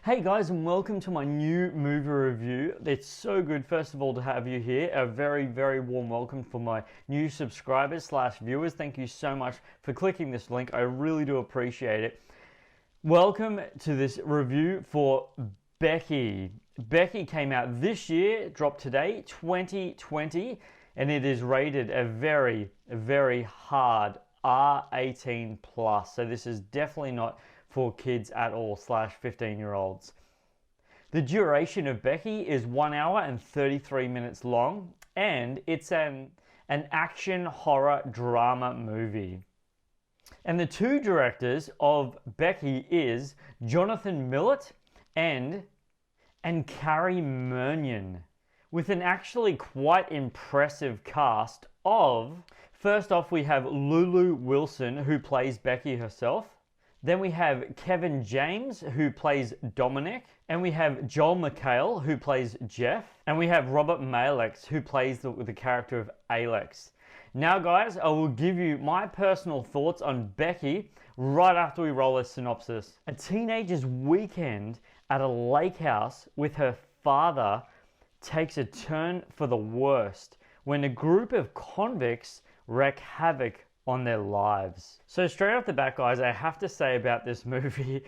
Hey guys, and welcome to my new movie review. It's so good, first of all, to have you here. A very, very warm welcome for my new subscribers / viewers. Thank you so much for clicking this link. I really do appreciate it. Welcome to this review for Becky. Becky came out this year, dropped today, 2020, and it is rated a very, very hard R18 plus. So this is definitely not for kids at all / 15-year-olds. The duration of Becky is 1 hour and 33 minutes long, and it's an action horror drama movie. And the two directors of Becky is Jonathan Millet and Carrie Murnion, with an actually quite impressive cast of, first off we have Lulu Wilson, who plays Becky herself. Then we have Kevin James, who plays Dominic. And we have Joel McHale, who plays Jeff. And we have Robert Malex, who plays the character of Alex. Now guys, I will give you my personal thoughts on Becky right after we roll a synopsis. A teenager's weekend at a lake house with her father takes a turn for the worst when a group of convicts wreak havoc on their lives. So straight off the bat, guys, I have to say about this movie,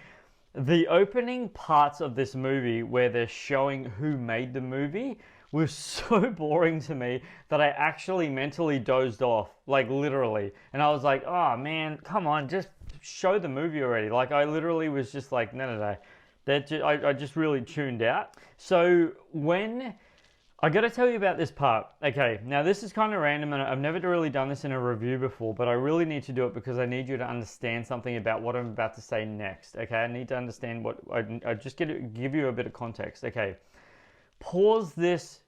the opening parts of this movie where they're showing who made the movie was so boring to me that I actually mentally dozed off, like literally. And I was like, oh man, come on, just show the movie already. Like I literally was just like, no. I just really tuned out. So when I got to tell you about this part. Okay, now this is kind of random and I've never really done this in a review before, but I really need to do it because I need you to understand something about what I'm about to say next. Okay, I need to understand what I just give you a bit of context. Okay, pause this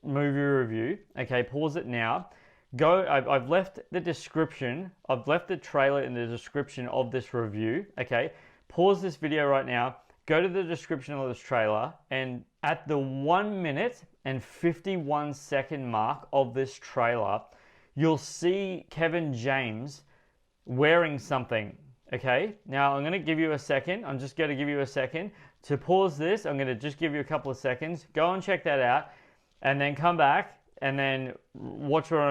movie review. Okay, pause it now. Go. I've left the description. I've left the trailer in the description of this review. Okay, pause this video right now. Go to the description of this trailer, and at the 1 minute and 51 second mark of this trailer, you'll see Kevin James wearing something. Okay, now I'm going to give you a second. I'm just going to give you a second to pause this. I'm going to just give you a couple of seconds. Go and check that out, and then come back and then watch where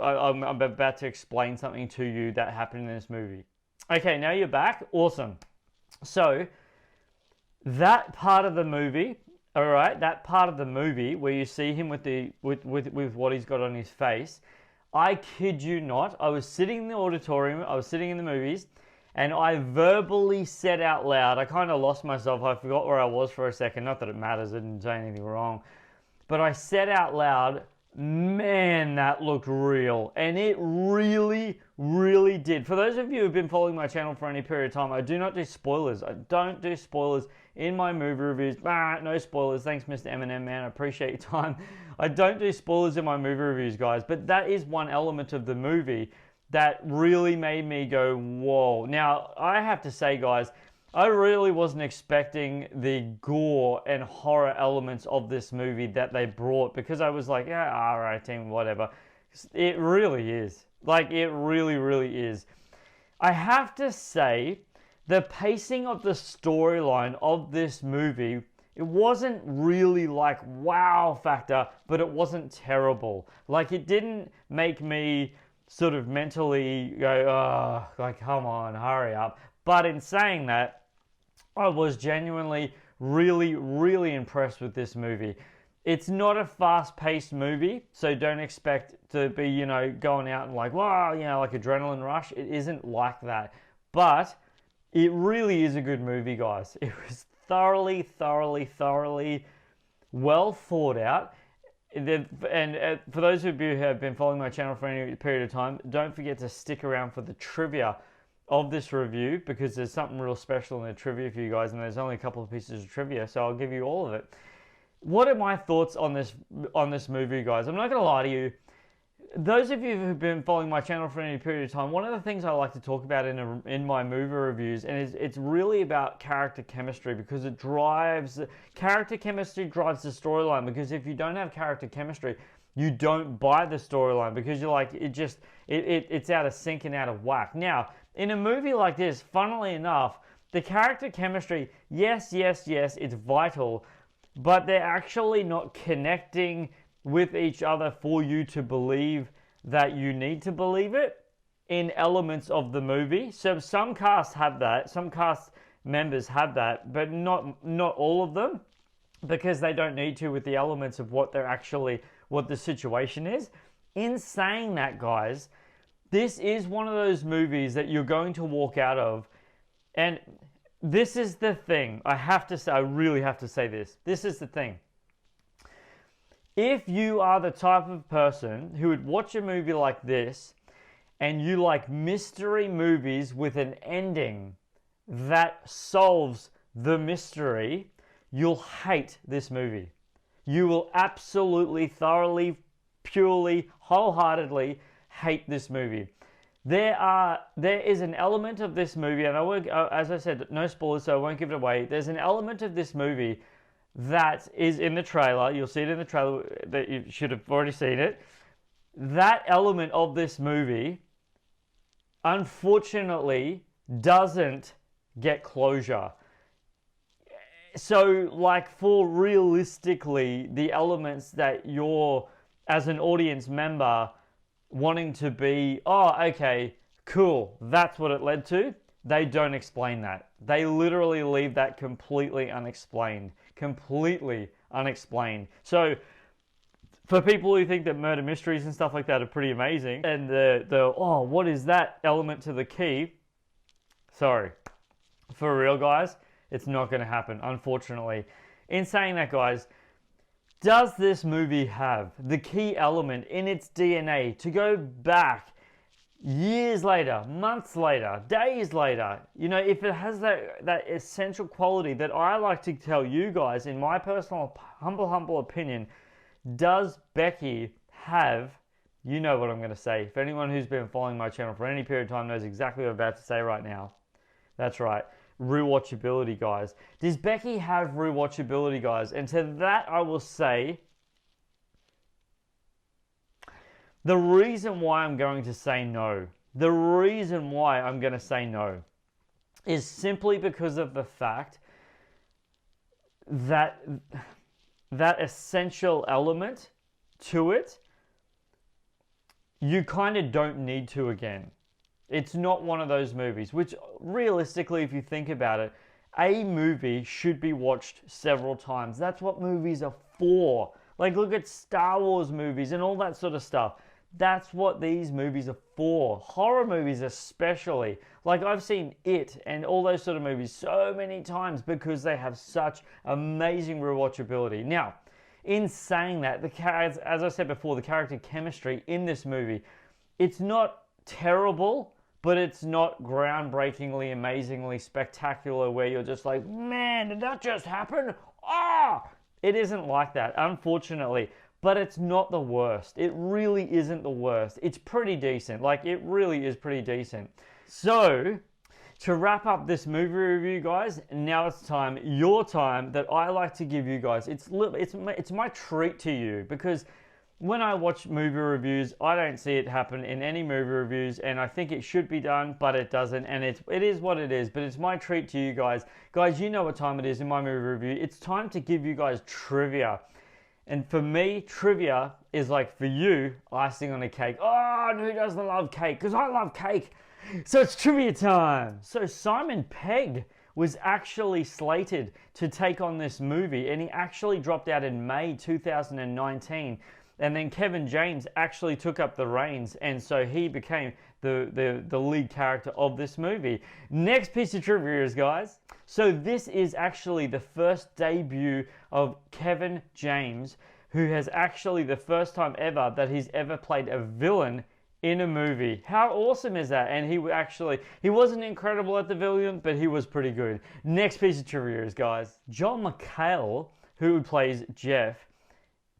I'm about to explain something to you that happened in this movie. Okay, now you're back. Awesome. So that part of the movie, all right, that part of the movie where you see him with what he's got on his face, I kid you not, I was sitting in the auditorium, I was sitting in the movies, and I verbally said out loud, I kind of lost myself, I forgot where I was for a second, not that it matters, I didn't say anything wrong, but I said out loud, man, that looked real. And it really, really did. For those of you who've been following my channel for any period of time, I do not do spoilers. I don't do spoilers in my movie reviews. No spoilers. Thanks, Mr. Eminem, man. I appreciate your time. I don't do spoilers in my movie reviews, guys. But that is one element of the movie that really made me go, whoa. Now, I have to say, guys, I really wasn't expecting the gore and horror elements of this movie that they brought, because I was like, yeah, R18, whatever. It really is. Like, it really, really is. I have to say, the pacing of the storyline of this movie, it wasn't really like wow factor, but it wasn't terrible. Like, it didn't make me sort of mentally go, oh, like, come on, hurry up. But in saying that, I was genuinely really, really impressed with this movie. It's not a fast-paced movie, so don't expect to be, going out and like, wow, like adrenaline rush. It isn't like that. But it really is a good movie, guys. It was thoroughly, thoroughly, thoroughly well thought out. And for those of you who have been following my channel for any period of time, don't forget to stick around for the trivia of this review, because there's something real special in the trivia for you guys, and there's only a couple of pieces of trivia, so I'll give you all of it. What are my thoughts on this movie, guys? I'm not going to lie to you. Those of you who've been following my channel for any period of time, one of the things I like to talk about in my movie reviews, and it's really about character chemistry, because character chemistry drives the storyline. Because if you don't have character chemistry, you don't buy the storyline, because you're like, it's out of sync and out of whack. Now, in a movie like this, funnily enough, the character chemistry, yes, it's vital, but they're actually not connecting with each other for you to believe that you need to believe it in elements of the movie. So some casts have that, some cast members have that, but not all of them, because they don't need to with the elements of what the situation is. In saying that, guys, this is one of those movies that you're going to walk out of, and this is the thing. I really have to say this. This is the thing. If you are the type of person who would watch a movie like this and you like mystery movies with an ending that solves the mystery, you'll hate this movie. You will absolutely, thoroughly, purely, wholeheartedly hate this movie. There is an element of this movie, and as I said, no spoilers, so I won't give it away. There's an element of this movie that is in the trailer. You'll see it in the trailer, that you should have already seen it. That element of this movie, unfortunately, doesn't get closure. So, like, for realistically, the elements that you're, as an audience member, wanting to be, oh, okay, cool, that's what it led to, they don't explain that. They literally leave that completely unexplained. Completely unexplained. So, for people who think that murder mysteries and stuff like that are pretty amazing, and oh, what is that element to the key? Sorry. For real, guys, it's not going to happen, unfortunately. In saying that, guys, does this movie have the key element in its DNA to go back years later, months later, days later? You know, if it has that essential quality that I like to tell you guys, in my personal humble opinion, does Becky have, you know what I'm going to say. If anyone who's been following my channel for any period of time knows exactly what I'm about to say right now. That's right. Rewatchability, guys. Does Becky have rewatchability, guys? And to that I will say, the reason why I'm going to say no, is simply because of the fact that that essential element to it, you kind of don't need to again. It's not one of those movies, which realistically, if you think about it, a movie should be watched several times. That's what movies are for. Like, look at Star Wars movies and all that sort of stuff. That's what these movies are for. Horror movies especially. Like, I've seen It and all those sort of movies so many times because they have such amazing rewatchability. Now, in saying that, as I said before, the character chemistry in this movie, it's not terrible, but it's not groundbreakingly, amazingly spectacular where you're just like, man, did that just happen? Ah! It isn't like that, unfortunately. But it's not the worst. It really isn't the worst. It's pretty decent. Like, it really is pretty decent. So, to wrap up this movie review, guys, now it's time, your time, that I like to give you guys. It's my treat to you, because when I watch movie reviews, I don't see it happen in any movie reviews, and I think it should be done, but it doesn't, and it is what it is. But it's my treat to you guys. Guys, you know what time it is in my movie review. It's time to give you guys trivia. And for me, trivia is like, for you, icing on a cake. Oh, who doesn't love cake? Because I love cake. So it's trivia time. So Simon Pegg was actually slated to take on this movie, and he actually dropped out in May 2019. And then Kevin James actually took up the reins, and so he became the lead character of this movie. Next piece of trivia is, guys, so this is actually the first debut of Kevin James, who has actually the first time ever that he's ever played a villain in a movie. How awesome is that? And he wasn't incredible at the villain, but he was pretty good. Next piece of trivia is, guys, John McHale, who plays Jeff,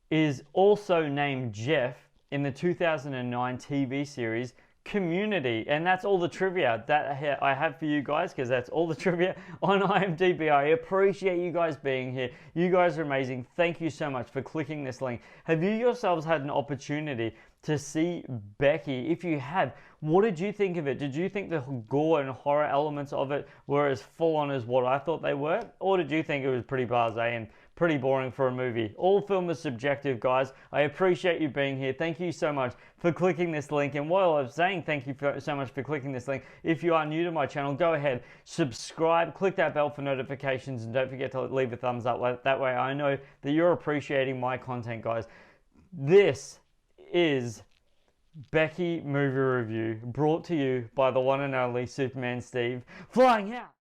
is also named Jeff in the 2009 TV series community. And that's all the trivia that I have for you guys, because that's all the trivia on IMDb. I appreciate you guys being here. You guys are amazing. Thank you so much for clicking this link. Have you yourselves had an opportunity to see Becky? If you have, what did you think of it? Did you think the gore and horror elements of it were as full on as what I thought they were? Or did you think it was pretty blasé and pretty boring for a movie? All film is subjective, guys. I appreciate you being here. Thank you so much for clicking this link. And while I'm saying thank you so much for clicking this link, if you are new to my channel, go ahead, subscribe, click that bell for notifications, and don't forget to leave a thumbs up. That way I know that you're appreciating my content, guys. This is Becky Movie Review, brought to you by the one and only Superman Steve. Flying out!